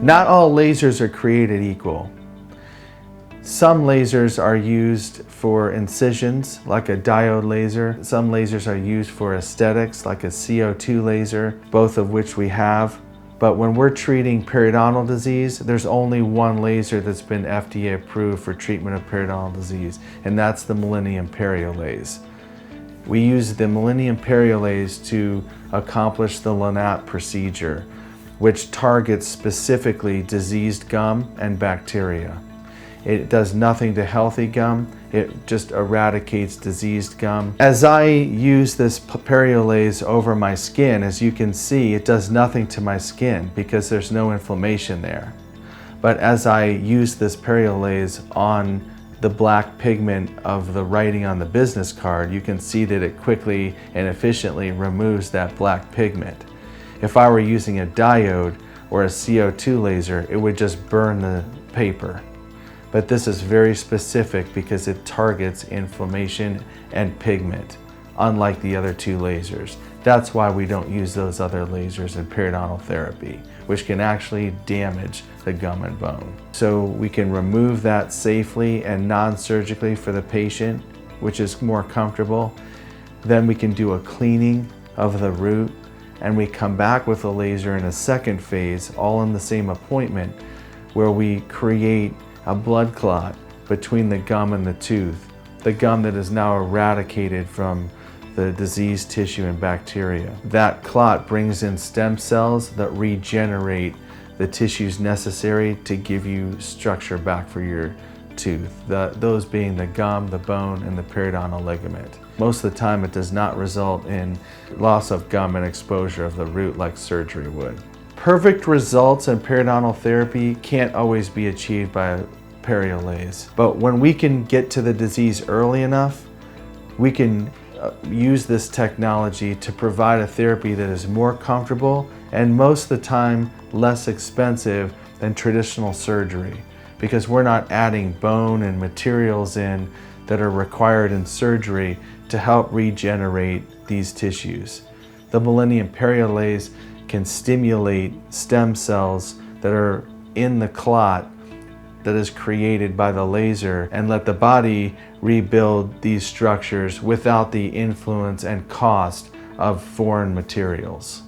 Not all lasers are created equal. Some lasers are used for incisions, like a diode laser. Some lasers are used for aesthetics, like a CO2 laser, both of which we have. But when we're treating periodontal disease, there's only one laser that's been FDA approved for treatment of periodontal disease, and that's the Millennium PerioLase. We use the Millennium PerioLase to accomplish the LANAP procedure, which targets specifically diseased gum and bacteria. It does nothing to healthy gum, it just eradicates diseased gum. As I use this PerioLase over my skin, as you can see, it does nothing to my skin because there's no inflammation there. But as I use this PerioLase on the black pigment of the writing on the business card, you can see that it quickly and efficiently removes that black pigment. If I were using a diode or a CO2 laser, it would just burn the paper. But this is very specific because it targets inflammation and pigment, unlike the other two lasers. That's why we don't use those other lasers in periodontal therapy, which can actually damage the gum and bone. So we can remove that safely and non-surgically for the patient, which is more comfortable. Then we can do a cleaning of the root, and we come back with a laser in a second phase, all in the same appointment, where we create a blood clot between the gum and the tooth, the gum that is now eradicated from the diseased tissue and bacteria. That clot brings in stem cells that regenerate the tissues necessary to give you structure back for your tooth, those being the gum, the bone, and the periodontal ligament. Most of the time it does not result in loss of gum and exposure of the root like surgery would. Perfect results in periodontal therapy can't always be achieved by a PerioLase, but when we can get to the disease early enough, we can use this technology to provide a therapy that is more comfortable and most of the time less expensive than traditional surgery, because we're not adding bone and materials in that are required in surgery to help regenerate these tissues. The Millennium PerioLase can stimulate stem cells that are in the clot that is created by the laser and let the body rebuild these structures without the influence and cost of foreign materials.